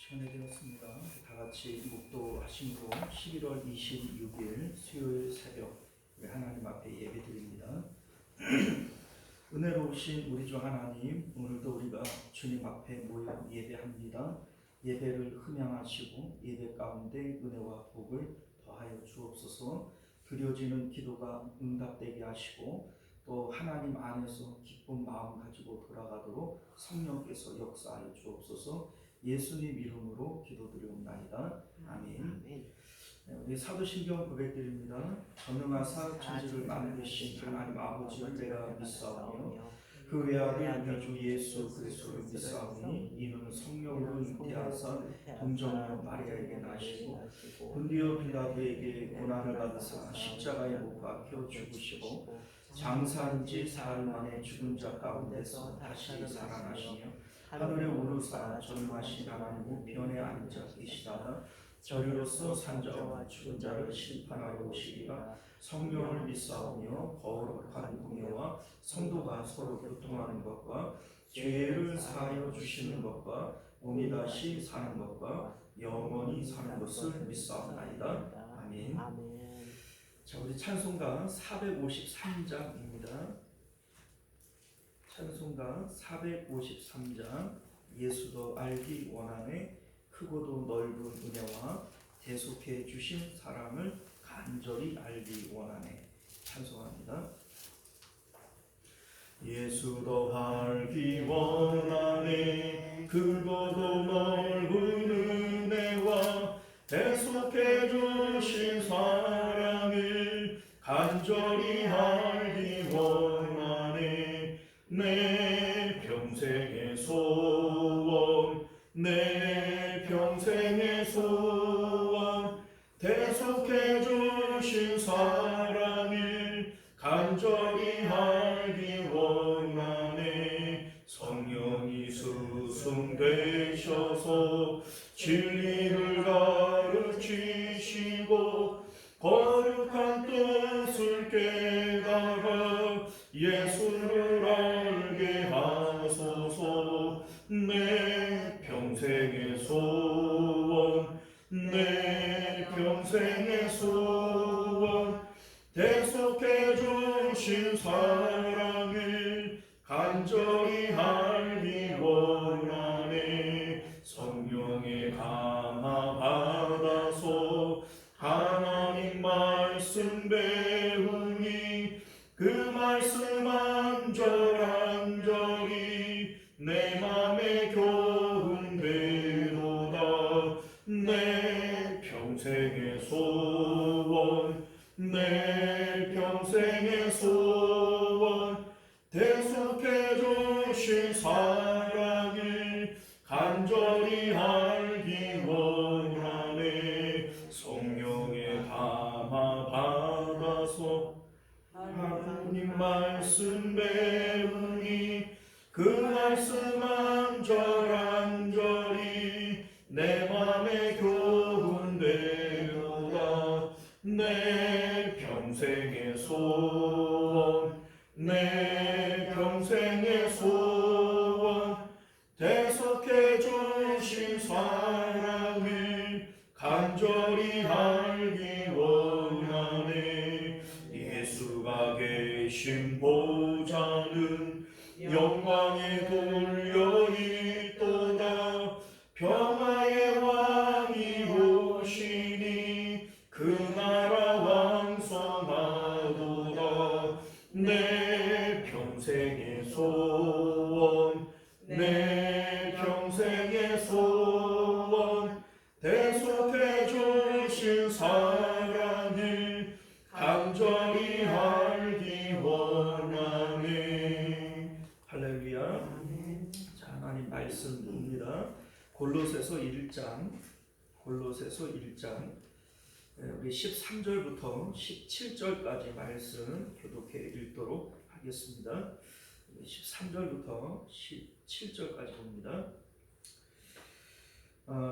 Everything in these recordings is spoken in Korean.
시간이 되었습니다. 다 같이 묵도하심으로 11월 26일 수요일 새벽 하나님 앞에 예배드립니다. 은혜로우신 우리 주 하나님, 오늘도 우리가 주님 앞에 모여 예배합니다. 예배를 흠양하시고 예배 가운데 은혜와 복을 더하여 주옵소서. 드려지는 기도가 응답되게 하시고 또 하나님 안에서 기쁜 마음 가지고 돌아가도록 성령께서 역사하여 주옵소서. 예수님 이름으로 기도드리옵나이다. 아멘. 우리 사도신경 고백드립니다. 전능하사 천지를 만드신 하나님 아버지를 내가 믿사오며 그 외아들 우리 주 예수 그리스도를 믿사오니 이는 성령으로 잉태하사 동정녀 마리아에게 나시고 본디오 빌라도에게 고난을 받으사 십자가에 못 박혀 죽으시고 장사한 지 사흘 만에 죽은 자 가운데서 다시 살아나시며 하늘에 오르사 전능하신 하나님 우편에 앉아 계시다가 저리로서 산자와 죽은 자를 심판하러 오시리라. 성령을 믿사오며 거룩한 공예와 성도가 서로 교통하는 것과 죄를 사하여 주시는 것과 몸이 다시 사는 것과 영원히 사는 것을 믿사옵나이다. 아멘. 자, 우리 찬송가 453장입니다. 찬송가 453장 예수도 알기 원하네 크고도 넓은 은혜와 대속해 주신 사랑을 간절히 알기 원하네. 찬송합니다. 예수도 알기 원하네 크고도 넓은 은혜와 대속해 주신 사랑을 간절히 알기 원하네. 내 평생의 소원 내 평생의 소원 대속해 주신 사랑을 간절히 알기 원하네. 성령이 스승되셔서 진리를 가르치시고 거룩한 뜻을 깨달아 예수를 알게 하소서. 내 평생의 소원 내 평생의 소원 대속해 주신 사랑을 간절히 알기 원하네. 성령의 감화 받아서 하나님 말씀 배우니 그 말씀 안절안절이 내 맘에 교훈되도다. 내 평생의 소원 내 평생의 소원 대속해 주신 사랑을 간절히 알기 원하네. 성령의 감화 받아서 하나님 말씀 배우니 그 말씀 안절안절이 내 맘에 교훈되도다. 내 평생의 소원 내 평생의 소원 대속해 주신 사랑을 간절히 알기 원하네. 예수가 계신 보좌는 영광에 돌려 있도다. 평화의 왕이 오시니 그 나라 왕성하도다. 내 평생의 소원 내 평생의 소원 대속해 주신 사랑을 간절히 알기 원하네. 할렐루야. 자, 하나님 말씀 봅니다. 골로새서 1장 우리 13절부터 17절까지 말씀 교독해 읽도록 하겠습니다. 13절부터 17절까지 봅니다.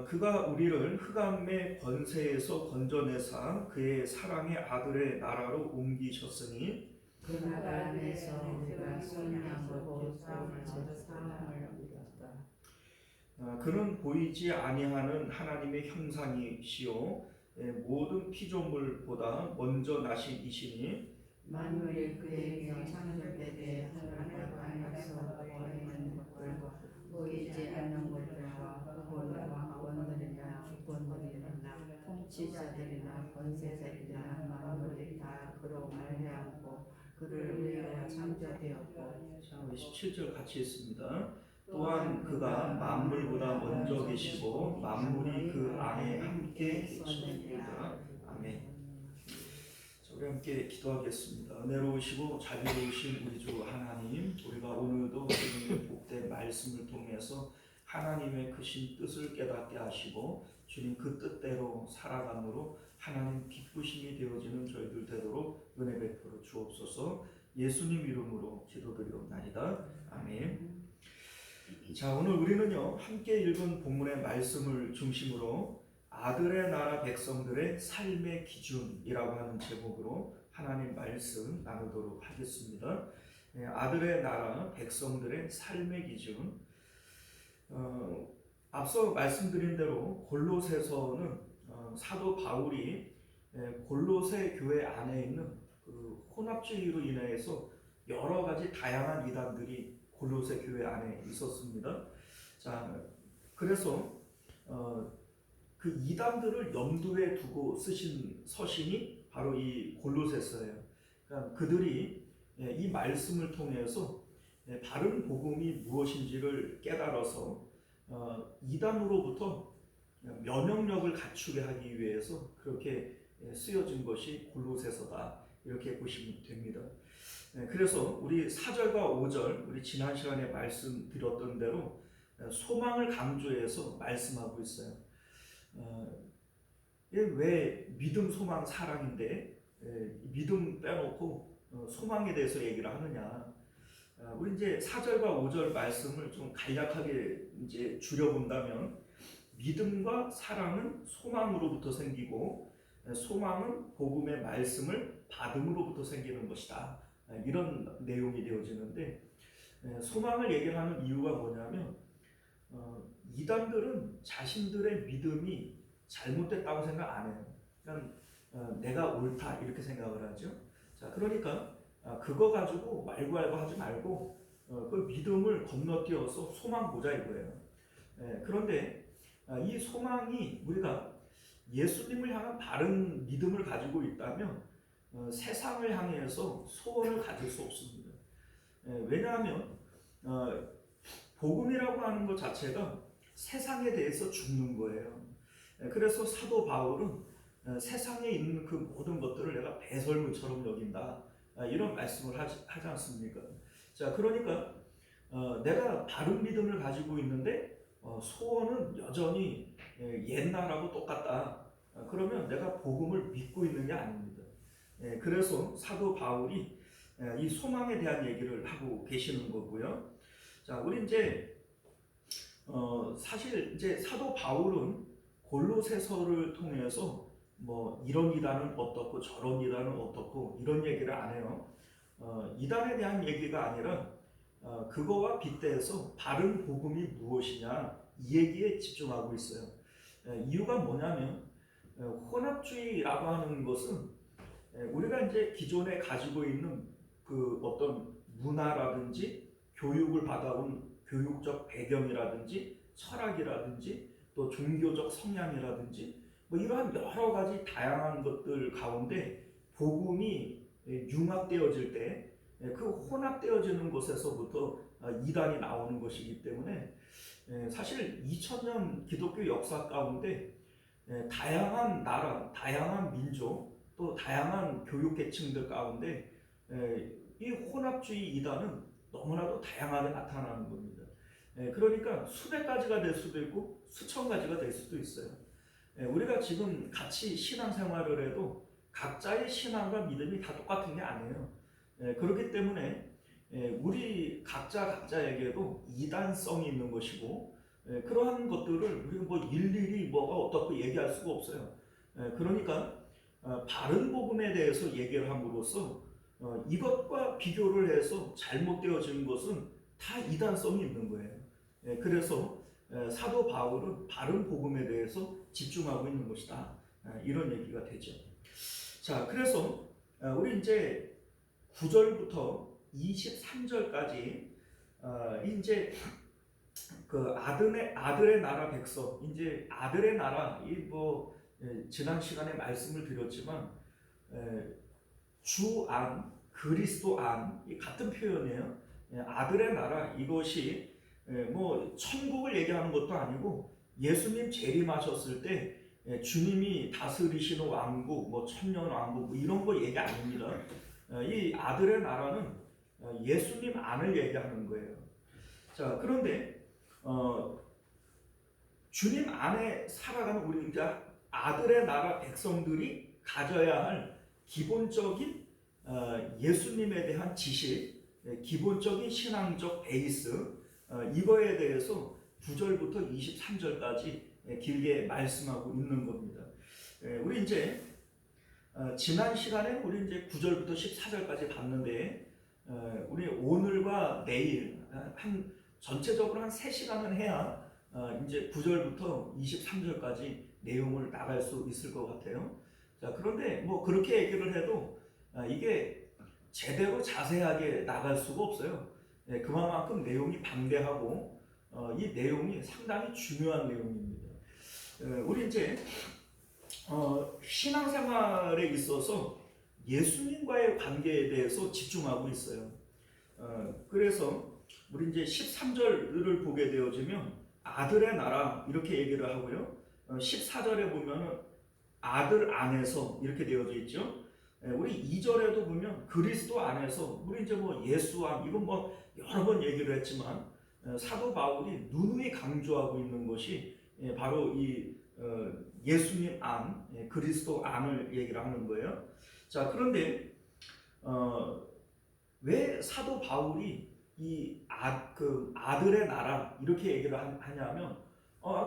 그가 우리를 흑암의 권세에서 건져내사 그의 사랑의 아들의 나라로 옮기셨으니 그 나라 안에서 우리가 소망을 보고 사랑을 얻었다. 그는 보이지 아니하는 하나님의 형상이시요 모든 피조물보다 먼저 나신 이시니 만물이 그에게 창조되되 하늘과 땅에서 보이는 것들과 보이지 않는 것들과 그분과 왕권들이나 주권들이나 통치자들이나 권세자들이나 만물이 다 그로 말미암고 그를 위하여 창조되었고. 27절 같이 읽습니다. 또한 그가 만물보다 먼저 계시고 만물이 그 안에 함께 계십니다. 아멘. 우리 함께 기도하겠습니다. 은혜로우시고 자비로우신 우리 주 하나님, 우리가 오늘도 주님의 복된 말씀을 통해서 하나님의 크신 뜻을 깨닫게 하시고 주님 그 뜻대로 살아감으로 하나님 기쁘심이 되어지는 저희들 되도록 은혜 베풀어 주옵소서. 예수님 이름으로 기도드리옵나이다. 아멘. 자, 오늘 우리는요 함께 읽은 본문의 말씀을 중심으로 아들의 나라 백성들의 삶의 기준이라고 하는 제목으로 하나님 말씀 나누도록 하겠습니다. 아들의 나라 백성들의 삶의 기준. 앞서 말씀드린 대로 골로새서는 사도 바울이 골로새 교회 안에 있는 그 혼합주의로 인해서 여러 가지 다양한 이단들이 골로새 교회 안에 있었습니다. 자, 그래서 그 이단들을 염두에 두고 쓰신 서신이 바로 이 골로새서예요. 그러니까 그들이 이 말씀을 통해서 바른 복음이 무엇인지를 깨달아서 이단으로부터 면역력을 갖추게 하기 위해서 그렇게 쓰여진 것이 골로새서다, 이렇게 보시면 됩니다. 그래서 우리 4절과 5절, 우리 지난 시간에 말씀드렸던 대로 소망을 강조해서 말씀하고 있어요. 왜 믿음, 소망, 사랑인데 믿음 빼놓고 소망에 대해서 얘기를 하느냐. 우리 이제 4절과 5절 말씀을 좀 간략하게 이제 줄여본다면, 믿음과 사랑은 소망으로부터 생기고 소망은 복음의 말씀을 받음으로부터 생기는 것이다, 이런 내용이 되어지는데, 소망을 얘기하는 이유가 뭐냐면 이단들은 자신들의 믿음이 잘못됐다고 생각 안 해요. 그냥 내가 옳다 이렇게 생각을 하죠. 자, 그러니까 그거 가지고 말구알고 하지 말고 그 믿음을 건너뛰어서 소망 보자 이거예요. 그런데 이 소망이 우리가 예수님을 향한 바른 믿음을 가지고 있다면 세상을 향해서 소원을 가질 수 없습니다. 왜냐하면 복음이라고 하는 것 자체가 세상에 대해서 죽는 거예요. 그래서 사도 바울은 세상에 있는 그 모든 것들을 내가 배설물처럼 여긴다, 이런 말씀을 하지 않습니까? 자, 그러니까 내가 바른 믿음을 가지고 있는데 소원은 여전히 옛날하고 똑같다. 그러면 내가 복음을 믿고 있는 게 아닙니다. 그래서 사도 바울이 이 소망에 대한 얘기를 하고 계시는 거고요. 자, 우리 이제 사실 이제 사도 바울은 골로새서를 통해서 뭐 이런 이단은 어떻고 저런 이단은 어떻고 이런 얘기를 안 해요. 이단에 대한 얘기가 아니라 그거와 빗대서 바른 복음이 무엇이냐, 이 얘기에 집중하고 있어요. 이유가 뭐냐면 혼합주의라고 하는 것은 우리가 이제 기존에 가지고 있는 그 어떤 문화라든지 교육을 받아온 교육적 배경이라든지 철학이라든지 또 종교적 성향이라든지 뭐 이러한 여러 가지 다양한 것들 가운데 복음이 융합되어질 때 그 혼합되어지는 곳에서부터 이단이 나오는 것이기 때문에 사실 2000년 기독교 역사 가운데 다양한 나라, 다양한 민족, 또 다양한 교육계층들 가운데 이 혼합주의 이단은 너무나도 다양하게 나타나는 겁니다. 그러니까 수백 가지가 될 수도 있고 수천 가지가 될 수도 있어요. 우리가 지금 같이 신앙생활을 해도 각자의 신앙과 믿음이 다 똑같은 게 아니에요. 그렇기 때문에 우리 각자에게도 이단성이 있는 것이고 그러한 것들을 우리가 뭐 일일이 뭐가 어떻고 얘기할 수가 없어요. 그러니까 바른 복음에 대해서 얘기를 함으로써 이것과 비교를 해서 잘못되어진 것은 다 이단성이 있는 거예요. 그래서 사도 바울은 바른 복음에 대해서 집중하고 있는 것이다. 이런 얘기가 되죠. 자, 그래서 우리 이제 9절부터 23절까지 이제 그 아들의 나라 백성, 이제 아들의 나라, 지난 시간에 말씀을 드렸지만 주 안, 그리스도 안, 이 같은 표현이에요. 아들의 나라, 이것이 뭐 천국을 얘기하는 것도 아니고 예수님 재림하셨을 때 주님이 다스리시는 왕국, 뭐 천년 왕국, 뭐 이런 거 얘기 아닙니다. 이 아들의 나라는 예수님 안을 얘기하는 거예요. 자, 그런데 주님 안에 살아가는 우리 이제 아들의 나라 백성들이 가져야 할 기본적인 예수님에 대한 지식, 기본적인 신앙적 베이스, 이거에 대해서 9절부터 23절까지 길게 말씀하고 있는 겁니다. 우리 이제 지난 시간에 우리 이제 9절부터 14절까지 봤는데 우리 오늘과 내일 전체적으로 한 3시간은 해야 이제 9절부터 23절까지 내용을 나갈 수 있을 것 같아요. 자, 그런데 뭐 그렇게 얘기를 해도 이게 제대로 자세하게 나갈 수가 없어요. 그만큼 내용이 방대하고 이 내용이 상당히 중요한 내용입니다. 우리 이제 신앙생활에 있어서 예수님과의 관계에 대해서 집중하고 있어요. 그래서 우리 이제 13절을 보게 되어지면 아들의 나라 이렇게 얘기를 하고요. 14절에 보면은 아들 안에서 이렇게 되어져 있죠. 우리 2절에도 보면 그리스도 안에서, 우리 이제 뭐 예수와 이건 뭐 여러 번 얘기를 했지만 사도 바울이 누누이 강조하고 있는 것이 바로 이 예수님 안, 그리스도 안을 얘기를 하는 거예요. 자, 그런데 왜 사도 바울이 이 아들의 나라 이렇게 얘기를 하냐면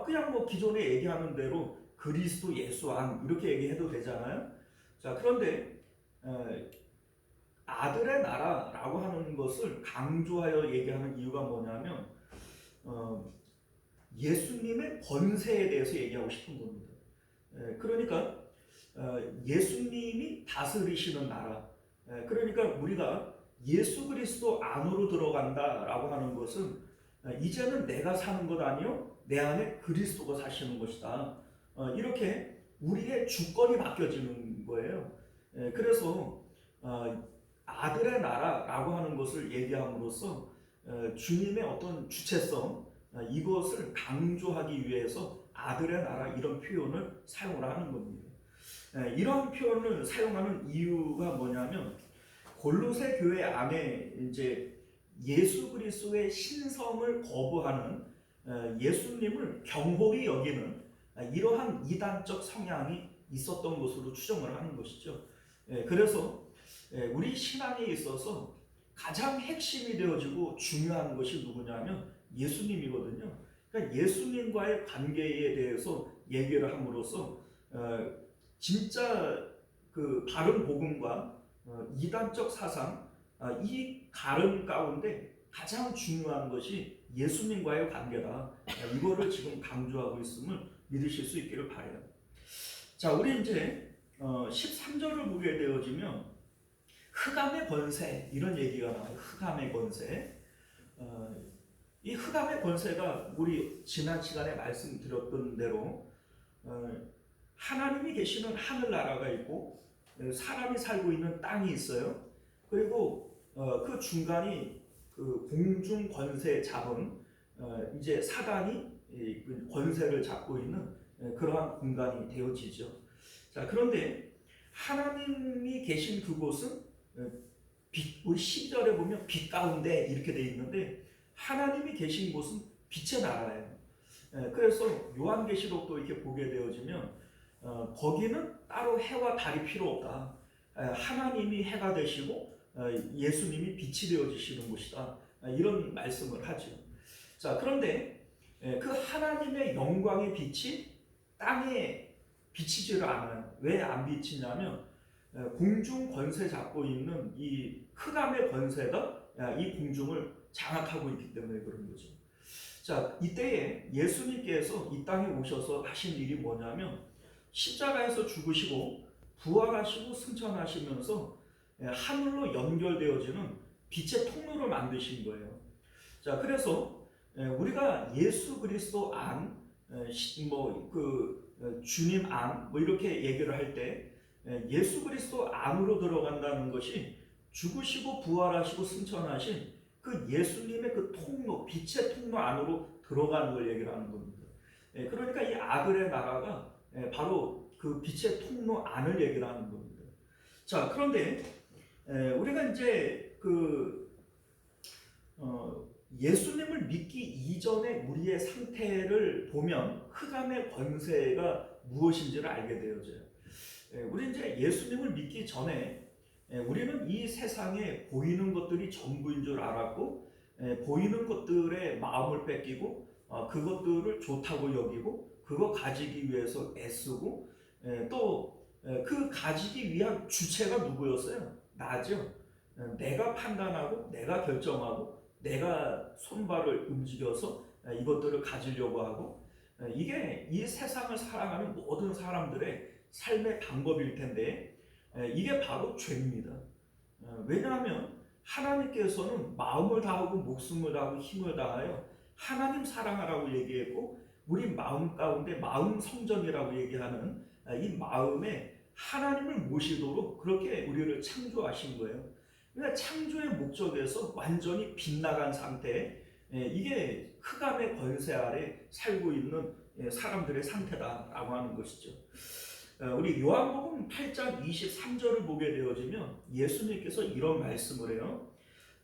그냥 뭐 기존에 얘기하는 대로 그리스도 예수 안 이렇게 얘기해도 되잖아요. 자, 그런데 아들의 나라라고 하는 것을 강조하여 얘기하는 이유가 뭐냐면 예수님의 권세에 대해서 얘기하고 싶은 겁니다. 그러니까 예수님이 다스리시는 나라, 그러니까 우리가 예수 그리스도 안으로 들어간다라고 하는 것은 이제는 내가 사는 것 아니요 내 안에 그리스도가 사시는 것이다. 이렇게 우리의 주권이 바뀌어지는 거예요. 그래서 아들의 나라라고 하는 것을 얘기함으로써 주님의 어떤 주체성, 이것을 강조하기 위해서 아들의 나라 이런 표현을 사용을 하는 겁니다. 이런 표현을 사용하는 이유가 뭐냐면 골로새 교회 안에 이제 예수 그리스도의 신성을 거부하는 예수님을 경홀히 여기는 이러한 이단적 성향이 있었던 것으로 추정을 하는 것이죠. 그래서 우리 신앙에 있어서 가장 핵심이 되어지고 중요한 것이 누구냐면 예수님이거든요. 그러니까 예수님과의 관계에 대해서 얘기를 함으로써 진짜 그 바른 복음과 이단적 사상, 이 가름 가운데 가장 중요한 것이 예수님과의 관계다. 이거를 지금 강조하고 있음을 믿으실 수 있기를 바라요. 자, 우리 이제 13절을 보게 되어지면 흑암의 권세 이런 얘기가 나와요. 흑암의 권세. 이 흑암의 권세가 우리 지난 시간에 말씀드렸던 대로 하나님이 계시는 하늘나라가 있고 사람이 살고 있는 땅이 있어요. 그리고 그 중간이 그 공중 권세 잡은 이제 사단이 권세를 잡고 있는 그러한 공간이 되어지죠. 자, 그런데 하나님이 계신 그곳은 우리 12절에 보면 빛 가운데 이렇게 되어 있는데 하나님이 계신 곳은 빛의 나라예요. 그래서 요한계시록도 이렇게 보게 되어지면 거기는 따로 해와 달이 필요 없다. 하나님이 해가 되시고 예수님이 빛이 되어지시는 곳이다. 이런 말씀을 하죠. 자, 그런데 그 하나님의 영광의 빛이 땅에 비치지를 않아요. 왜 안 비치냐면 공중 권세 잡고 있는 이 흑암의 권세가 이 공중을 장악하고 있기 때문에 그런 거죠. 자, 이때에 예수님께서 이 땅에 오셔서 하신 일이 뭐냐면 십자가에서 죽으시고 부활하시고 승천하시면서 하늘로 연결되어지는 빛의 통로를 만드신 거예요. 자, 그래서 우리가 예수 그리스도 안, 주님 안, 이렇게 얘기를 할 때 예수 그리스도 안으로 들어간다는 것이 죽으시고 부활하시고 승천하신 그 예수님의 그 통로, 빛의 통로 안으로 들어가는 걸 얘기를 하는 겁니다. 그러니까 이 아들의 나라가 바로 그 빛의 통로 안을 얘기를 하는 겁니다. 자, 그런데 우리가 이제 예수님을 믿기 이전에 우리의 상태를 보면 흑암의 권세가 무엇인지를 알게 되어져요. 우리 이제 예수님을 믿기 전에 우리는 이 세상에 보이는 것들이 전부인 줄 알았고, 보이는 것들에 마음을 뺏기고 그것들을 좋다고 여기고 그거 가지기 위해서 애쓰고, 또 그 가지기 위한 주체가 누구였어요? 나죠. 내가 판단하고 내가 결정하고 내가 손발을 움직여서 이것들을 가지려고 하고, 이게 이 세상을 살아가는 모든 사람들의 삶의 방법일 텐데 이게 바로 죄입니다. 왜냐하면 하나님께서는 마음을 다하고 목숨을 다하고 힘을 다하여 하나님 사랑하라고 얘기했고, 우리 마음 가운데 마음 성전이라고 얘기하는 이 마음에 하나님을 모시도록 그렇게 우리를 창조하신 거예요. 그러니까 창조의 목적에서 완전히 빗나간 상태, 이게 흑암의 권세 아래 살고 있는 사람들의 상태다라고 하는 것이죠. 우리 요한복음 8장 23절을 보게 되어지면 예수님께서 이런 말씀을 해요.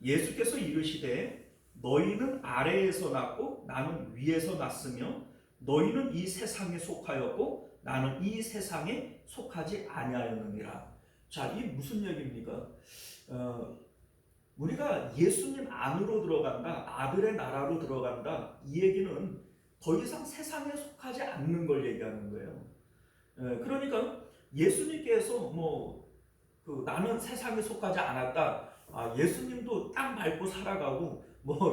예수께서 이르시되 너희는 아래에서 났고 나는 위에서 났으며 너희는 이 세상에 속하였고 나는 이 세상에 속하지 아니하였느니라. 자, 이게 무슨 얘기입니까? 우리가 예수님 안으로 들어간다, 아들의 나라로 들어간다, 이 얘기는 더 이상 세상에 속하지 않는 걸 얘기하는 거예요. 그러니까 예수님께서 나는 세상에 속하지 않았다, 예수님도 땅 밟고 살아가고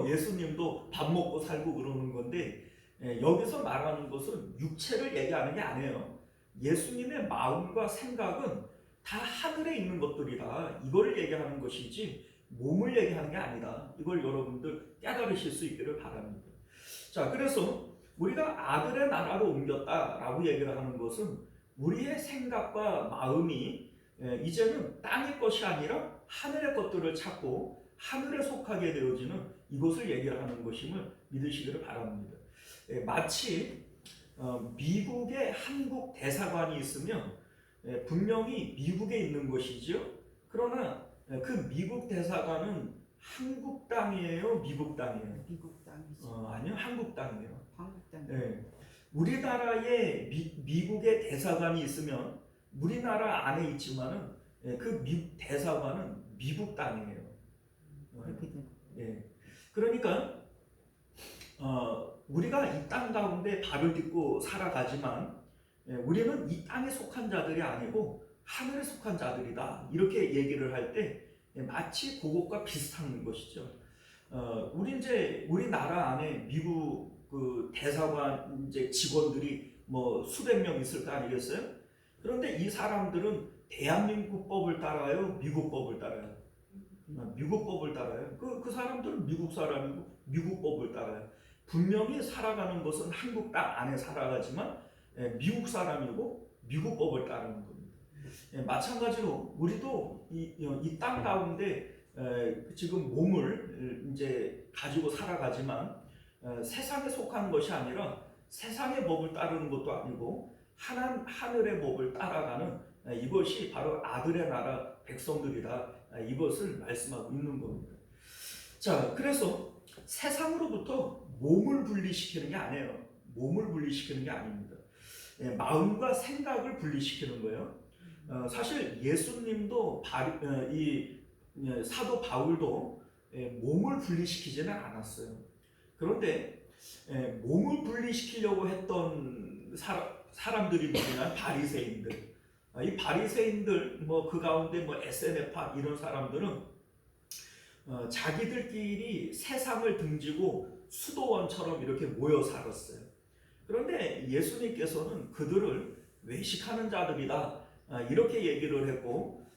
예수님도 밥 먹고 살고 그러는 건데, 여기서 말하는 것은 육체를 얘기하는 게 아니에요. 예수님의 마음과 생각은 다 하늘에 있는 것들이다, 이걸 얘기하는 것이지 몸을 얘기하는 게 아니다. 이걸 여러분들 깨달으실 수 있기를 바랍니다. 자, 그래서 우리가 아들의 나라로 옮겼다라고 얘기를 하는 것은 우리의 생각과 마음이 이제는 땅의 것이 아니라 하늘의 것들을 찾고 하늘에 속하게 되어지는 이것을 얘기를 하는 것임을 믿으시기를 바랍니다. 마치 미국에 한국 대사관이 있으면 분명히 미국에 있는 것이죠. 그러나 그 미국 대사관은 한국 땅이에요, 미국 땅이에요? 미국 땅이죠. 아니요, 한국 땅이에요. 한국 땅. 우리나라에 미국의 대사관이 있으면 우리나라 안에 있지만은 그 대사관은 미국 땅이에요. 그렇게 되는. 그러니까 우리가 이 땅 가운데 발을 딛고 살아가지만 우리는 이 땅에 속한 자들이 아니고 하늘에 속한 자들이다, 이렇게 얘기를 할 때 마치 그것과 비슷한 것이죠. 우리나라 안에 미국 그 대사관 이제 직원들이 수백 명 있을 거 아니겠어요? 그런데 이 사람들은 대한민국 법을 따라요, 미국 법을 따라요? 미국 법을 따라요. 그 사람들은 미국 사람이고 미국 법을 따라요. 분명히 살아가는 것은 한국 땅 안에 살아가지만 미국 사람이고 미국 법을 따르는 겁니다. 마찬가지로 우리도 이 땅 가운데 지금 몸을 이제 가지고 살아가지만 세상에 속한 것이 아니라 세상의 법을 따르는 것도 아니고 하늘의 법을 따라가는 이것이 바로 아들의 나라 백성들이다, 이것을 말씀하고 있는 겁니다. 자, 그래서 세상으로부터 몸을 분리시키는 게 아니에요. 몸을 분리시키는 게 아닙니다. 마음과 생각을 분리시키는 거예요. 사실 예수님도 사도 바울도 몸을 분리시키지는 않았어요. 그런데 몸을 분리시키려고 했던 사람들이 누구냐? 바리새인들. 이 바리새인들 그 가운데 SNF파 이런 사람들은 자기들끼리 세상을 등지고 수도원처럼 이렇게 모여 살았어요. 그런데 예수님께서는 그들을 외식하는 자들이다, 이렇게 얘기를 했고,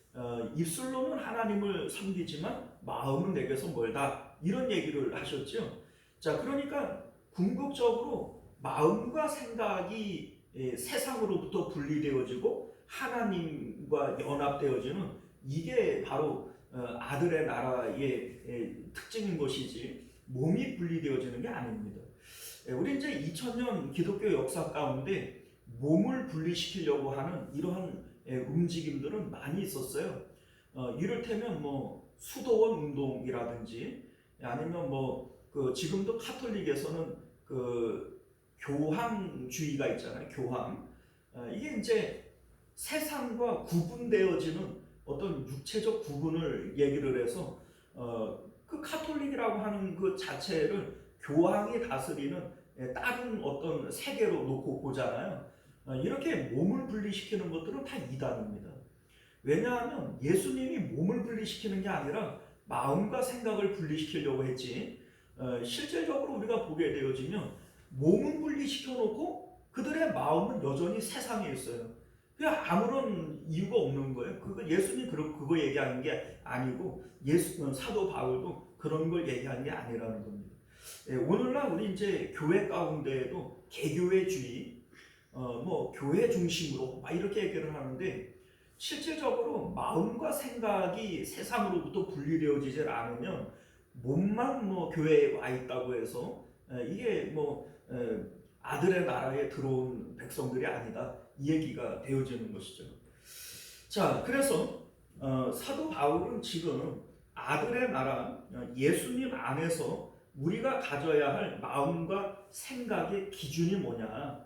입술로는 하나님을 섬기지만 마음은 내게서 멀다, 이런 얘기를 하셨죠. 자, 그러니까 궁극적으로 마음과 생각이 세상으로부터 분리되어지고 하나님과 연합되어지는, 이게 바로 아들의 나라의 특징인 것이지 몸이 분리되어지는 게 아닙니다. 우리 이제 2000년 기독교 역사 가운데 몸을 분리시키려고 하는 이러한 움직임들은 많이 있었어요. 이를테면 뭐 수도원 운동이라든지, 아니면 그 지금도 카톨릭에서는 그 교황주의가 있잖아요. 교황. 이게 이제 세상과 구분되어지는 어떤 육체적 구분을 얘기를 해서 그 카톨릭이라고 하는 그 자체를 교황이 다스리는 다른 어떤 세계로 놓고 보잖아요. 이렇게 몸을 분리시키는 것들은 다 이단입니다. 왜냐하면 예수님이 몸을 분리시키는 게 아니라 마음과 생각을 분리시키려고 했지, 실질적으로 우리가 보게 되어지면 몸은 분리시켜 놓고 그들의 마음은 여전히 세상에 있어요. 그냥 아무런 이유가 없는 거예요. 그거 예수님 그거 얘기하는 게 아니고, 사도 바울도 그런 걸 얘기하는 게 아니라는 겁니다. 오늘날 우리 이제 교회 가운데에도 개교회주의, 교회 중심으로 막 이렇게 얘기를 하는데, 실질적으로 마음과 생각이 세상으로부터 분리되어지질 않으면 몸만 교회에 와 있다고 해서 이게 아들의 나라에 들어온 백성들이 아니다, 이 얘기가 되어지는 것이죠. 자, 그래서 사도 바울은 지금 아들의 나라, 예수님 안에서 우리가 가져야 할 마음과 생각의 기준이 뭐냐,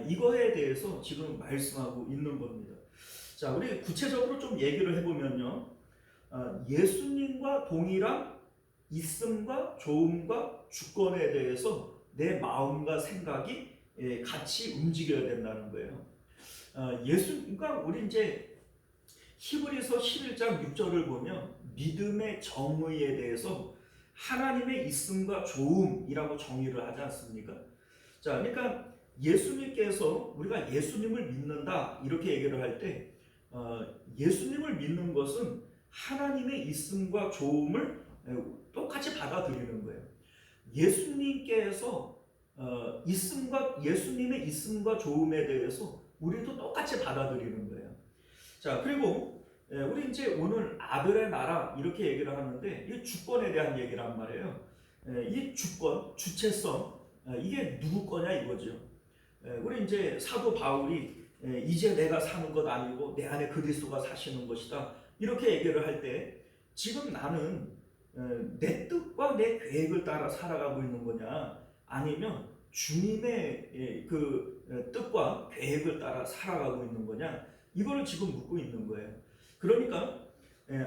이거에 대해서 지금 말씀하고 있는 겁니다. 자, 우리 구체적으로 좀 얘기를 해보면요, 예수님과 동일한 있음과 좋음과 주권에 대해서 내 마음과 생각이 같이 움직여야 된다는 거예요. 그러니까 우리 이제 히브리서 11장 6절을 보면 믿음의 정의에 대해서 하나님의 있음과 좋음이라고 정의를 하지 않습니까? 자, 그러니까 예수님께서, 우리가 예수님을 믿는다 이렇게 얘기를 할 때 예수님을 믿는 것은 하나님의 있음과 좋음을 똑같이 받아들이는 거예요. 예수님께서 예수님의 있음과 좋음에 대해서 우리도 똑같이 받아들이는 거예요. 자, 그리고 우리 이제 오늘 아들의 나라 이렇게 얘기를 하는데, 이 주권에 대한 얘기란 말이에요. 이 주권, 주체성, 이게 누구 거냐 이거죠. 우리 이제 사도 바울이 이제 내가 사는 것 아니고 내 안에 그리스도가 사시는 것이다, 이렇게 얘기를 할 때, 지금 나는 내 뜻과 내 계획을 따라 살아가고 있는 거냐, 아니면 주님의 그 뜻과 계획을 따라 살아가고 있는 거냐, 이거를 지금 묻고 있는 거예요. 그러니까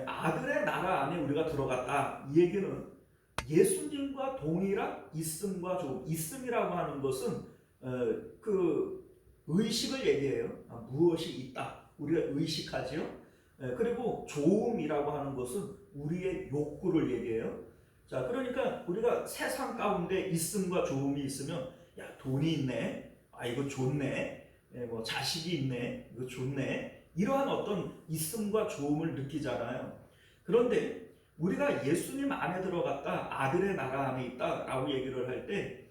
아들의 나라 안에 우리가 들어갔다, 이 얘기는 예수님과 동일한 있음과 좋음, 있음이라고 하는 것은 그 의식을 얘기해요. 무엇이 있다, 우리가 의식하지요. 그리고 좋음이라고 하는 것은 우리의 욕구를 얘기해요. 자, 그러니까 우리가 세상 가운데 있음과 좋음이 있으면, 야, 돈이 있네, 이거 좋네, 자식이 있네, 이거 좋네, 이러한 어떤 있음과 좋음을 느끼잖아요. 그런데 우리가 예수님 안에 들어갔다, 아들의 나라 안에 있다라고 얘기를 할 때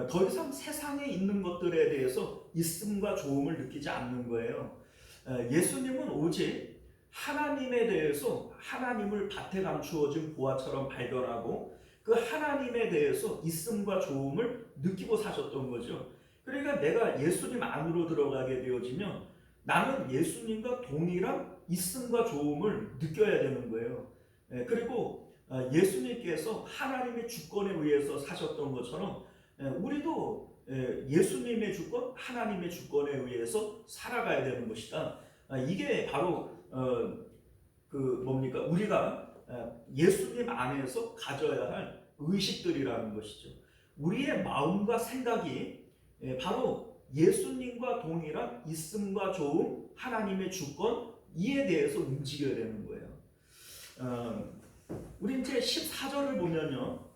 더 이상 세상에 있는 것들에 대해서 있음과 좋음을 느끼지 않는 거예요. 예수님은 오직 하나님에 대해서 하나님을 밭에 감추어진 보화처럼 발견하고 그 하나님에 대해서 있음과 좋음을 느끼고 사셨던 거죠. 그러니까 내가 예수님 안으로 들어가게 되어지면 나는 예수님과 동일한 있음과 좋음을 느껴야 되는 거예요. 그리고 예수님께서 하나님의 주권에 의해서 사셨던 것처럼 우리도 예수님의 주권, 하나님의 주권에 의해서 살아가야 되는 것이다. 이게 바로 우리가 예수님 안에서 가져야 할 의식들이라는 것이죠. 우리의 마음과 생각이 바로 예수님과 동일한 있음과 좋음, 하나님의 주권, 이에 대해서 움직여야 되는 거예요. 우리 이제 14절을 보면요,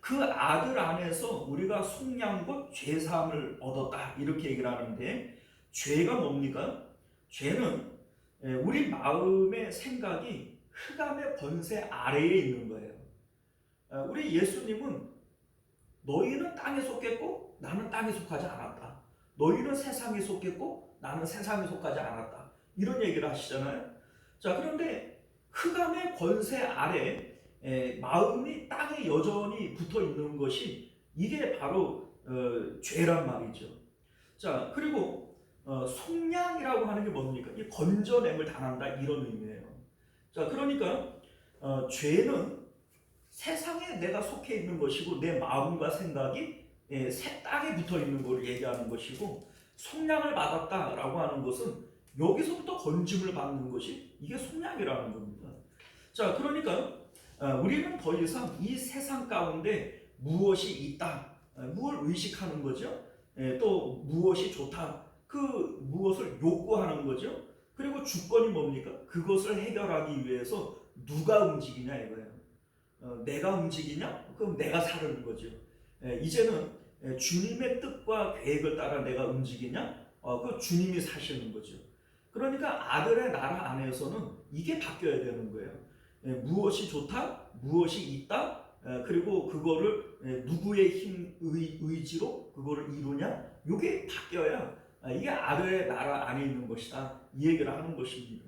그 아들 안에서 우리가 속량과 죄사함을 얻었다 이렇게 얘기를 하는데, 죄가 뭡니까? 죄는 우리 마음의 생각이 흑암의 권세 아래에 있는 거예요. 우리 예수님은 너희는 땅에 속했고 나는 땅에 속하지 않았다. 너희는 세상에 속했고 나는 세상에 속하지 않았다. 이런 얘기를 하시잖아요. 자, 그런데 흑암의 권세 아래 마음이 땅에 여전히 붙어 있는 것이 이게 바로 죄란 말이죠. 자, 그리고 속량이라고 하는 게 뭡니까? 이 건져냄을 당한다 이런 의미예요. 자, 그러니까 죄는 세상에 내가 속해 있는 것이고 내 마음과 생각이 새 땅에 붙어 있는 걸 얘기하는 것이고, 속량을 받았다라고 하는 것은 여기서부터 건짐을 받는 것이 이게 속량이라는 겁니다. 자, 그러니까 우리는 더 이상 이 세상 가운데 무엇이 있다, 무엇을 의식하는 거죠. 또 무엇이 좋다, 그 무엇을 욕구하는 거죠. 그리고 주권이 뭡니까? 그것을 해결하기 위해서 누가 움직이냐 이거예요. 내가 움직이냐? 그럼 내가 사는 거죠. 이제는 주님의 뜻과 계획을 따라 내가 움직이냐? 그 주님이 사시는 거죠. 그러니까 아들의 나라 안에서는 이게 바뀌어야 되는 거예요. 무엇이 좋다, 무엇이 있다, 그리고 그거를 누구의 힘, 의지로 그거를 이루냐? 이게 바뀌어야 이게 아들의 나라 안에 있는 것이다 이 얘기를 하는 것입니다.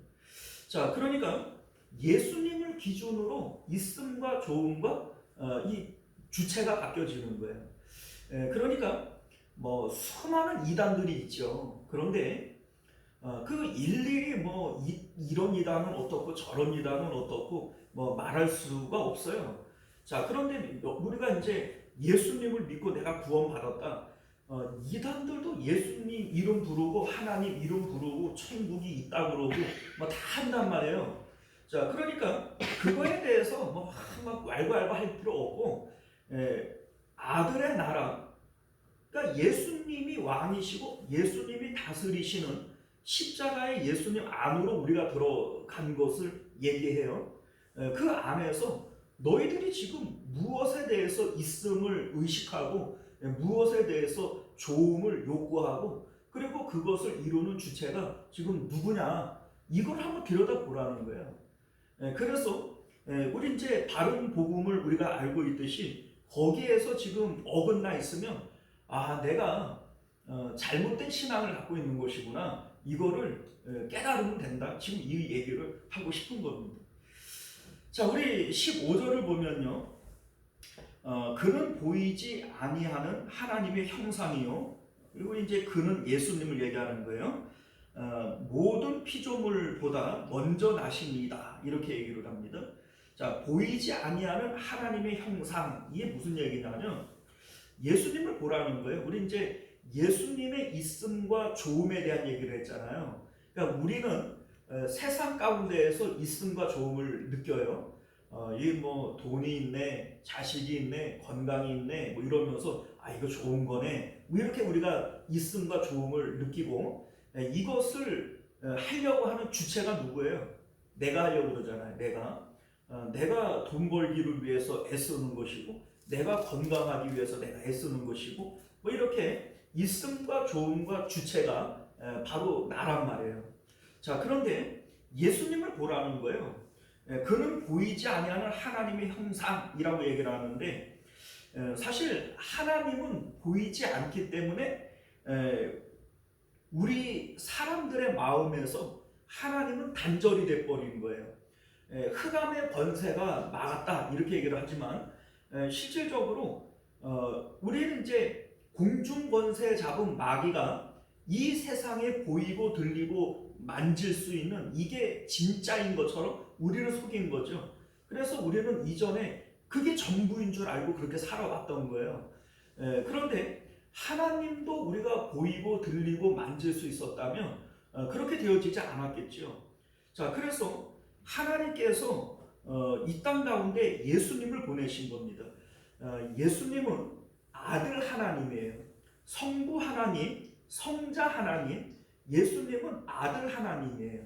자, 그러니까 예수님을 기준으로 있음과 좋음과 이 주체가 바뀌어지는 거예요. 그러니까 뭐 수많은 이단들이 있죠. 그런데 그 일일이 뭐 이런 이단은 어떻고 저런 이단은 어떻고 뭐 말할 수가 없어요. 자, 그런데 우리가 이제 예수님을 믿고 내가 구원받았다. 이단들도 예수님 이름 부르고 하나님 이름 부르고 천국이 있다 그러고 뭐 다 한단 말이에요. 자, 그러니까 그거에 대해서 막 왈가왈부 할 필요 없고, 아들의 나라, 그러니까 예수님이 왕이시고 예수님이 다스리시는 십자가의 예수님 안으로 우리가 들어간 것을 얘기해요. 그 안에서 너희들이 지금 무엇에 대해서 있음을 의식하고 무엇에 대해서 좋음을 요구하고 그리고 그것을 이루는 주체가 지금 누구냐, 이걸 한번 들여다보라는 거예요. 그래서 우리 이제 바른 복음을 우리가 알고 있듯이 거기에서 지금 어긋나 있으면 내가 잘못된 신앙을 갖고 있는 것이구나, 이거를 깨달으면 된다. 지금 이 얘기를 하고 싶은 겁니다. 자, 우리 15절을 보면요, 그는 보이지 아니하는 하나님의 형상이요, 그리고 이제 그는 예수님을 얘기하는 거예요. 모든 피조물보다 먼저 나십니다 이렇게 얘기를 합니다. 자, 보이지 아니하는 하나님의 형상, 이게 무슨 얘기냐면 예수님을 보라는 거예요. 우리 이제 예수님의 있음과 좋음에 대한 얘기를 했잖아요. 그러니까 우리는 세상 가운데에서 있음과 좋음을 느껴요. 이 뭐 돈이 있네, 자식이 있네, 건강이 있네, 뭐 이러면서 이거 좋은 거네, 뭐 이렇게 우리가 있음과 좋음을 느끼고, 이것을 하려고 하는 주체가 누구예요? 내가 하려고 그러잖아요. 내가 돈 벌기를 위해서 애쓰는 것이고, 내가 건강하기 위해서 내가 애쓰는 것이고, 뭐 이렇게 있음과 좋음과 주체가 바로 나란 말이에요. 자, 그런데 예수님을 보라는 거예요. 그는 보이지 아니하는 하나님의 형상이라고 얘기를 하는데, 사실 하나님은 보이지 않기 때문에 우리 사람들의 마음에서 하나님은 단절이 돼버린 거예요. 흑암의 권세가 막았다 이렇게 얘기를 하지만 실질적으로 우리는 이제 공중 권세 잡은 마귀가 이 세상에 보이고 들리고 만질 수 있는 이게 진짜인 것처럼 우리를 속인 거죠. 그래서 우리는 이전에 그게 전부인 줄 알고 그렇게 살아왔던 거예요. 그런데 하나님도 우리가 보이고 들리고 만질 수 있었다면 그렇게 되어지지 않았겠죠. 자, 그래서 하나님께서 이 땅 가운데 예수님을 보내신 겁니다. 예수님은 아들 하나님이에요. 성부 하나님, 성자 하나님, 예수님은 아들 하나님이에요.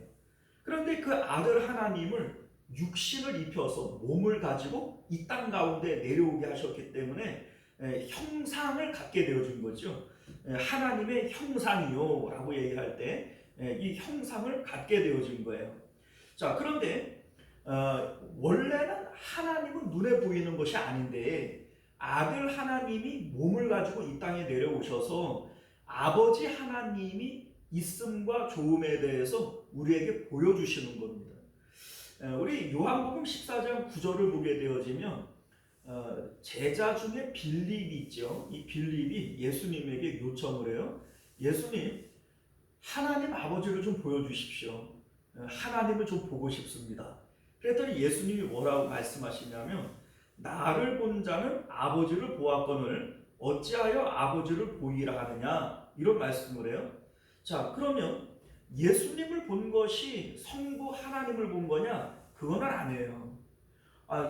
그런데 그 아들 하나님을 육신을 입혀서 몸을 가지고 이 땅 가운데 내려오게 하셨기 때문에 형상을 갖게 되어진 거죠. 하나님의 형상이요 라고 얘기할 때 이 형상을 갖게 되어진 거예요. 자, 그런데 원래는 하나님은 눈에 보이는 것이 아닌데 아들 하나님이 몸을 가지고 이 땅에 내려오셔서 아버지 하나님이 있음과 좋음에 대해서 우리에게 보여주시는 겁니다. 우리 요한복음 14장 9절을 보게 되어지면 제자 중에 빌립이 있죠. 이 빌립이 예수님에게 요청을 해요. 예수님, 하나님 아버지를 좀 보여주십시오. 하나님을 좀 보고 싶습니다. 그랬더니 예수님이 뭐라고 말씀하시냐면 나를 본 자는 아버지를 보았거늘 어찌하여 아버지를 보이라 하느냐, 이런 말씀을 해요. 자, 그러면 예수님을 본 것이 성부 하나님을 본 거냐? 그건 아니에요.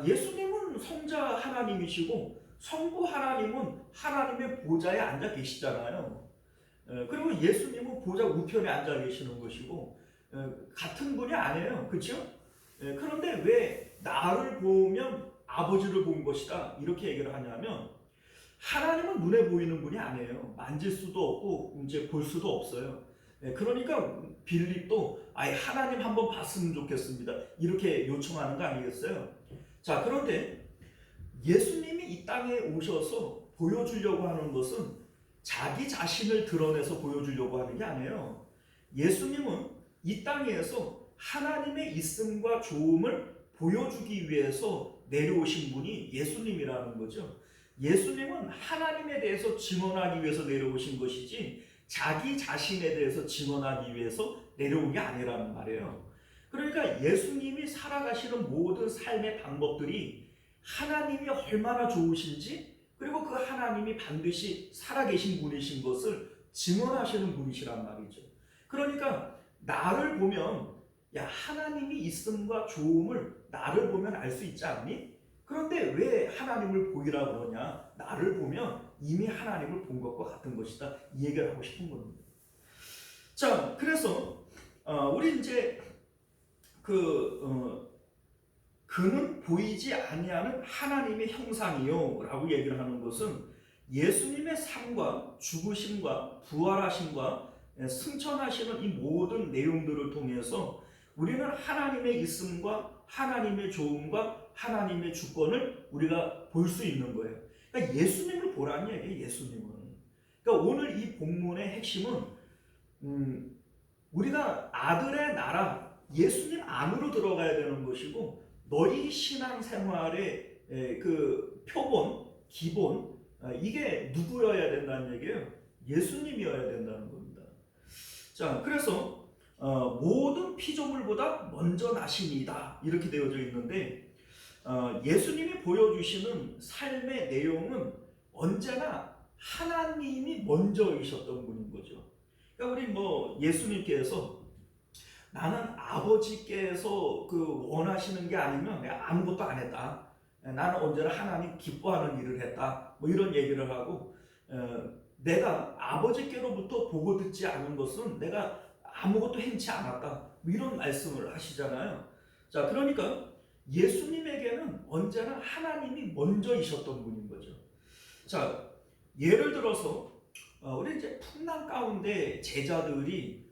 예수님은 성자 하나님이시고 성부 하나님은 하나님의 보좌에 앉아 계시잖아요. 그리고 예수님은 보좌 우편에 앉아 계시는 것이고 같은 분이 아니에요. 그렇죠? 그런데 왜 나를 보면 아버지를 본 것이다 이렇게 얘기를 하냐면 하나님은 눈에 보이는 분이 아니에요. 만질 수도 없고 이제 볼 수도 없어요. 그러니까 빌립도 하나님 한번 봤으면 좋겠습니다 이렇게 요청하는 거 아니겠어요? 자, 그런데 예수님이 이 땅에 오셔서 보여주려고 하는 것은 자기 자신을 드러내서 보여주려고 하는 게 아니에요. 예수님은 이 땅에서 하나님의 있음과 좋음을 보여주기 위해서 내려오신 분이 예수님이라는 거죠. 예수님은 하나님에 대해서 증언하기 위해서 내려오신 것이지 자기 자신에 대해서 증언하기 위해서 내려온 게 아니라는 말이에요. 그러니까 예수님이 살아가시는 모든 삶의 방법들이 하나님이 얼마나 좋으신지 그리고 그 하나님이 반드시 살아계신 분이신 것을 증언하시는 분이시란 말이죠. 그러니까 나를 보면 하나님이 있음과 좋음을 나를 보면 알 수 있지 않니? 그런데 왜 하나님을 보이라 그러냐? 나를 보면 이미 하나님을 본 것과 같은 것이다. 이 얘기를 하고 싶은 겁니다. 자, 그래서 우리 이제 그는 보이지 아니하는 하나님의 형상이요 라고 얘기를 하는 것은 예수님의 삶과 죽으심과 부활하심과 승천하시는 이 모든 내용들을 통해서 우리는 하나님의 있음과 하나님의 좋음과 하나님의 주권을 우리가 볼 수 있는 거예요. 그러니까 예수님을 보라는 얘기예요. 예수님은. 그러니까 오늘 이 본문의 핵심은 우리가 아들의 나라 예수님 안으로 들어가야 되는 것이고 너희 신앙생활의 그 표본, 기본 이게 누구여야 된다는 얘기예요. 예수님이어야 된다는 겁니다. 자, 그래서 모든 피조물보다 먼저 나심이다 이렇게 되어져 있는데 예수님이 보여주시는 삶의 내용은 언제나 하나님이 먼저이셨던 분인 거죠. 그러니까 우리 예수님께서 나는 아버지께서 원하시는 게 아니면 내가 아무것도 안 했다. 나는 언제나 하나님 기뻐하는 일을 했다. 이런 얘기를 하고 내가 아버지께로부터 보고 듣지 않은 것은 내가 아무것도 행치 않았다. 이런 말씀을 하시잖아요. 자, 그러니까 예수님에게는 언제나 하나님이 먼저이셨던 분인 거죠. 자, 예를 들어서 우리 이제 풍랑 가운데 제자들이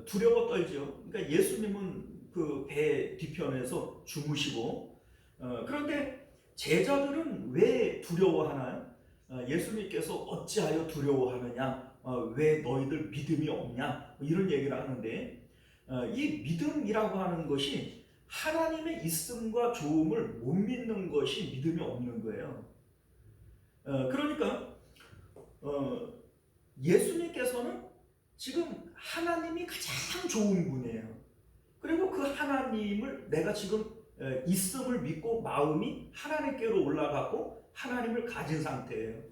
두려워 떨죠. 그러니까 예수님은 그 배 뒤편에서 주무시고 그런데 제자들은 왜 두려워하나요? 예수님께서 어찌하여 두려워하느냐? 왜 너희들 믿음이 없냐? 이런 얘기를 하는데 이 믿음이라고 하는 것이 하나님의 있음과 좋음을 못 믿는 것이 믿음이 없는 거예요. 그러니까 예수님께서는 지금 하나님이 가장 좋은 분이에요. 그리고 그 하나님을 내가 지금 있음을 믿고 마음이 하나님께로 올라가고 하나님을 가진 상태예요.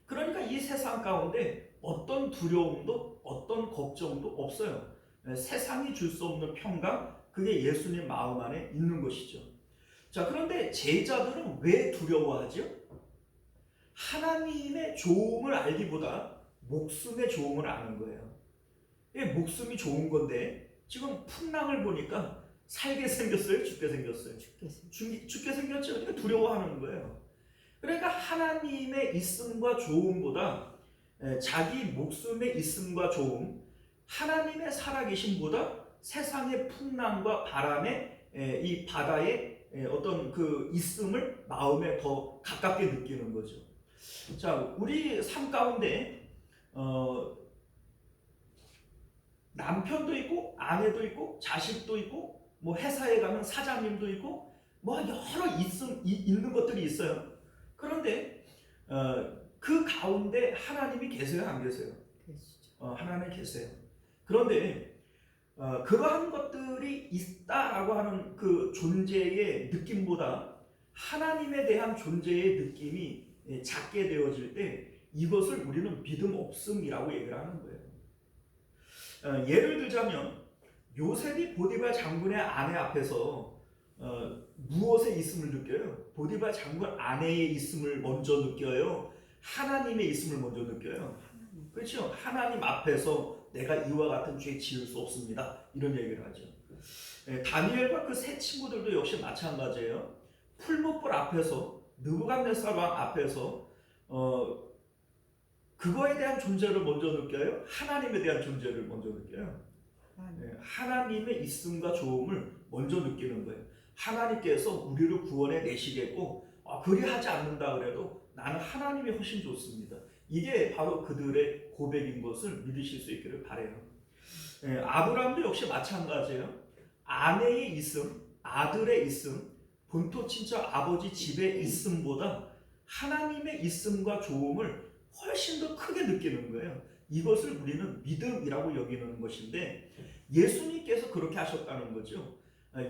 그러니까 이 세상 가운데 어떤 두려움도 어떤 걱정도 없어요. 세상이 줄 수 없는 평강, 그게 예수님 마음 안에 있는 것이죠. 자, 그런데 제자들은 왜 두려워하죠? 하나님의 좋음을 알기보다 목숨의 좋음을 아는 거예요. 목숨이 좋은 건데 지금 풍랑을 보니까 살게 생겼어요? 죽게 생겼어요? 죽게 생겼죠. 그러니까 두려워하는 거예요. 그러니까 하나님의 있음과 좋음보다 자기 목숨의 있음과 좋음, 하나님의 살아계심보다 세상의 풍랑과 바람에 이 바다의 어떤 그 있음을 마음에 더 가깝게 느끼는 거죠. 자, 우리 삶 가운데 남편도 있고 아내도 있고 자식도 있고 뭐 회사에 가면 사장님도 있고 뭐 여러 있는 것들이 있어요. 그런데 그 가운데 하나님이 계세요, 안 계세요? 하나님 계세요. 그런데 그러한 것들이 있다라고 하는 그 존재의 느낌보다 하나님에 대한 존재의 느낌이 작게 되어질 때 이것을 우리는 믿음 없음이라고 얘기를 하는 거예요. 예를 들자면 요셉이 보디발 장군의 아내 앞에서 무엇의 있음을 느껴요? 보디발 장군 아내의 있음을 먼저 느껴요? 하나님의 있음을 먼저 느껴요? 그렇죠? 하나님 앞에서 내가 이와 같은 죄 지을 수 없습니다. 이런 얘기를 하죠. 다니엘과 그 세 친구들도 역시 마찬가지예요. 풀무불 앞에서 느부갓네살 왕 앞에서 그거에 대한 존재를 먼저 느껴요? 하나님에 대한 존재를 먼저 느껴요? 하나님의 있음과 좋음을 먼저 느끼는 거예요. 하나님께서 우리를 구원해 내시겠고 그리하지 않는다 그래도 나는 하나님이 훨씬 좋습니다. 이게 바로 그들의 고백인 것을 믿으실 수 있기를 바라요. 아브라함도 역시 마찬가지예요. 아내의 있음, 아들의 있음, 본토 친척 아버지 집의 있음보다 하나님의 있음과 좋음을 훨씬 더 크게 느끼는 거예요. 이것을 우리는 믿음이라고 여기는 것인데 예수님께서 그렇게 하셨다는 거죠.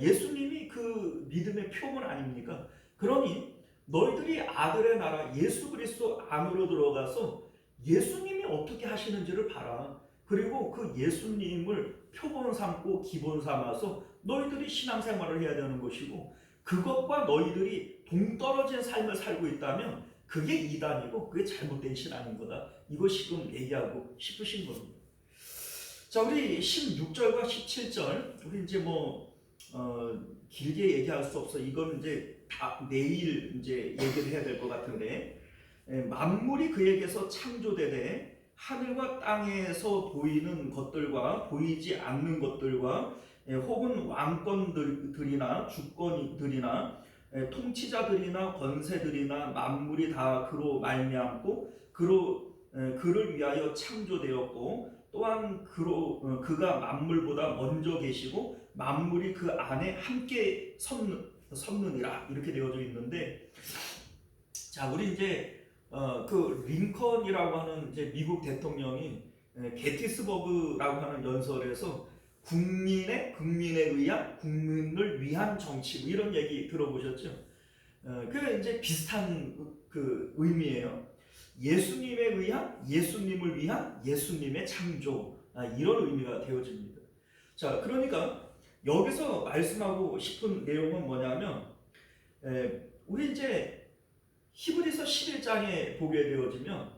예수님이 그 믿음의 표본 아닙니까? 그러니 너희들이 아들의 나라 예수 그리스도 안으로 들어가서 예수님이 어떻게 하시는지를 봐라. 그리고 그 예수님을 표본 삼고 기본 삼아서 너희들이 신앙생활을 해야 되는 것이고 그것과 너희들이 동떨어진 삶을 살고 있다면 그게 이단이고 그게 잘못된 신앙인 거다. 이거 지금 얘기하고 싶으신 겁니다. 자, 우리 16절과 17절 우리 이제 길게 얘기할 수 없어. 이거는 이제 다 내일 이제 얘기를 해야 될 것 같은데 만물이 그에게서 창조되되 하늘과 땅에서 보이는 것들과 보이지 않는 것들과 혹은 왕권들이나 주권들이나 통치자들이나 권세들이나 만물이 다 그로 말미암고 그를 위하여 창조되었고 또한 그가 만물보다 먼저 계시고 만물이 그 안에 함께 섰느니라 이렇게 되어져 있는데 자 우리 이제 그 링컨이라고 하는 이제 미국 대통령이 게티스버그라고 하는 연설에서 국민에 의한 국민을 위한 정치 이런 얘기 들어보셨죠? 그 이제 비슷한 그 의미예요. 예수님에 의한 예수님을 위한 예수님의 창조 이런 의미가 되어집니다. 자 그러니까 여기서 말씀하고 싶은 내용은 뭐냐면 우리 이제 히브리서 11장에 보게 되어지면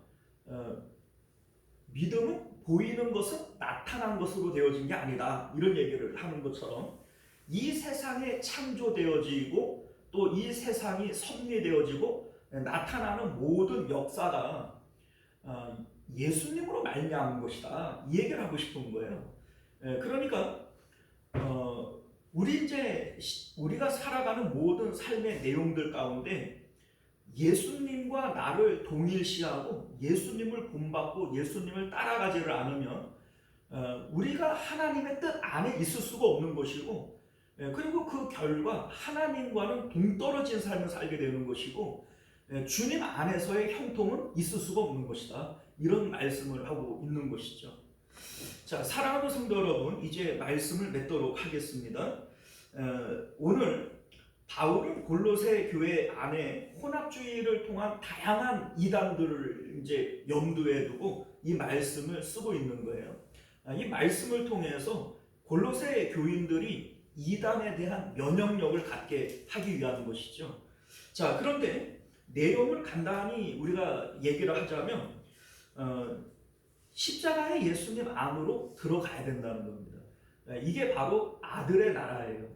믿음은 보이는 것은 나타난 것으로 되어진 게 아니다 이런 얘기를 하는 것처럼 이 세상에 창조되어지고 또 이 세상이 섭리되어지고 나타나는 모든 역사가 예수님으로 말미암은 것이다 이 얘기를 하고 싶은 거예요. 그러니까 우리가 살아가는 모든 삶의 내용들 가운데 예수님과 나를 동일시하고 예수님을 본받고 예수님을 따라가지를 않으면 우리가 하나님의 뜻 안에 있을 수가 없는 것이고 그리고 그 결과 하나님과는 동떨어진 삶을 살게 되는 것이고 주님 안에서의 형통은 있을 수가 없는 것이다 이런 말씀을 하고 있는 것이죠. 자 사랑하는 성도 여러분 이제 말씀을 맺도록 하겠습니다. 오늘 바울은 골로새 교회 안에 혼합주의를 통한 다양한 이단들을 이제 염두에 두고 이 말씀을 쓰고 있는 거예요. 이 말씀을 통해서 골로새 교인들이 이단에 대한 면역력을 갖게 하기 위한 것이죠. 자, 그런데 내용을 간단히 우리가 얘기를 하자면 십자가의 예수님 안으로 들어가야 된다는 겁니다. 이게 바로 아들의 나라예요.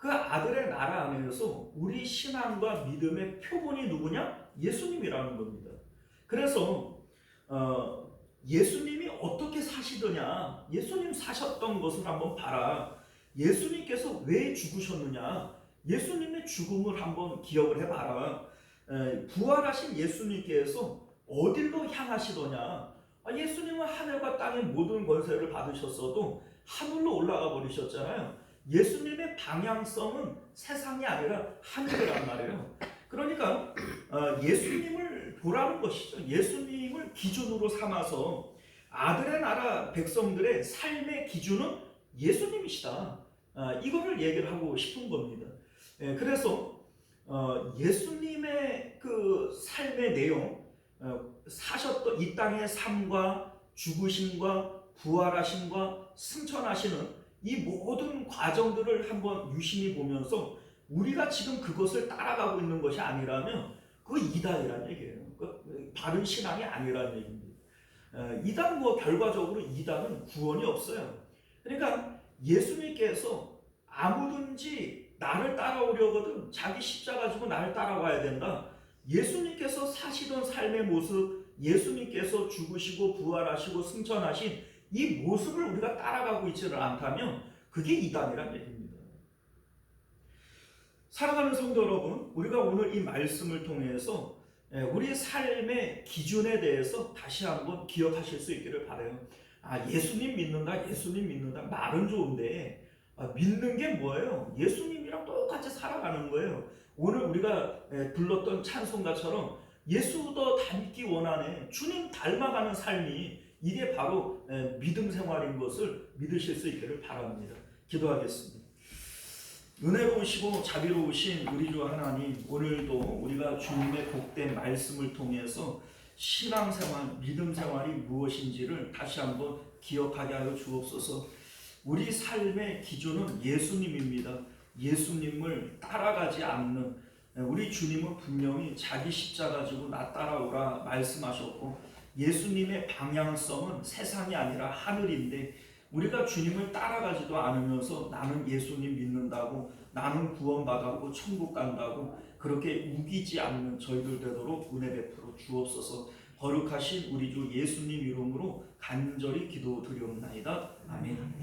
그 아들의 나라 안에서 우리 신앙과 믿음의 표본이 누구냐? 예수님이라는 겁니다. 그래서 예수님이 어떻게 사시더냐? 예수님 사셨던 것을 한번 봐라. 예수님께서 왜 죽으셨느냐? 예수님의 죽음을 한번 기억을 해봐라. 부활하신 예수님께서 어디로 향하시더냐? 예수님은 하늘과 땅의 모든 권세를 받으셨어도 하늘로 올라가 버리셨잖아요. 예수님의 방향성은 세상이 아니라 하늘이란 말이에요. 그러니까 예수님을 보라는 것이죠. 예수님을 기준으로 삼아서 아들의 나라 백성들의 삶의 기준은 예수님이시다. 이거를 얘기를 하고 싶은 겁니다. 그래서 예수님의 그 삶의 내용, 사셨던 이 땅의 삶과 죽으심과 부활하심과 승천하시는 이 모든 과정들을 한번 유심히 보면서 우리가 지금 그것을 따라가고 있는 것이 아니라면 그거 이단이라는 얘기예요. 바른 신앙이 아니라는 얘기입니다. 이단 결과적으로 이단은 구원이 없어요. 그러니까 예수님께서 아무든지 나를 따라오려거든 자기 십자가 지고 나를 따라와야 된다. 예수님께서 사시던 삶의 모습, 예수님께서 죽으시고 부활하시고 승천하신 이 모습을 우리가 따라가고 있지를 않다면 그게 이단이란 얘기입니다. 사랑하는 성도 여러분, 우리가 오늘 이 말씀을 통해서 우리 삶의 기준에 대해서 다시 한번 기억하실 수 있기를 바라요. 예수님 믿는다, 예수님 믿는다. 말은 좋은데 믿는 게 뭐예요? 예수님이랑 똑같이 살아가는 거예요. 오늘 우리가 불렀던 찬송가처럼 예수 더 닮기 원하네. 주님 닮아가는 삶이 이게 바로 믿음 생활인 것을 믿으실 수 있기를 바랍니다. 기도하겠습니다. 은혜로우시고 자비로우신 우리 주 하나님, 오늘도 우리가 주님의 복된 말씀을 통해서 신앙생활, 믿음 생활이 무엇인지를 다시 한번 기억하게 하여 주옵소서. 우리 삶의 기준은 예수님입니다. 예수님을 따라가지 않는 우리 주님은 분명히 자기 십자가 지고 나 따라오라 말씀하셨고, 예수님의 방향성은 세상이 아니라 하늘인데 우리가 주님을 따라가지도 않으면서 나는 예수님 믿는다고, 나는 구원받았고 천국 간다고 그렇게 우기지 않는 저희들 되도록 은혜 베풀어 주옵소서. 거룩하신 우리 주 예수님 이름으로 간절히 기도드리옵나이다. 아멘.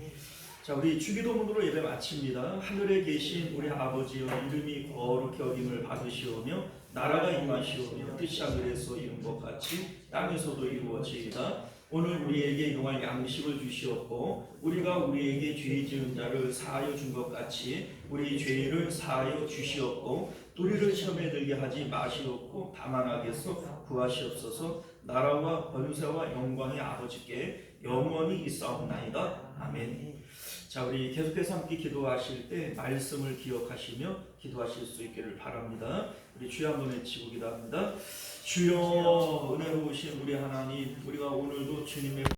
자, 우리 주기도문으로 예배 마칩니다. 하늘에 계신 우리 아버지여, 이름이 거룩히 여김을 받으시오며 나라가 임하시오며 뜻이 하늘에서 이룬 것 같이 땅에서도 이루어지이다. 오늘 우리에게 일용할 양식을 주시옵고 우리가 우리에게 죄 지은 자를 사하여 준 것 같이 우리 죄를 사하여 주시옵고 우리를 시험에 들게 하지 마시옵고 다만 악에서 구하시옵소서. 나라와 권세와 영광의 아버지께 영원히 있사옵나이다. 아멘. 자, 우리 계속해서 함께 기도하실 때 말씀을 기억하시며 기도하실 수 있기를 바랍니다. 우리 주여 한번 외치고 기도합니다. 주여, 은혜로우신 우리 하나님, 우리가 오늘도 주님의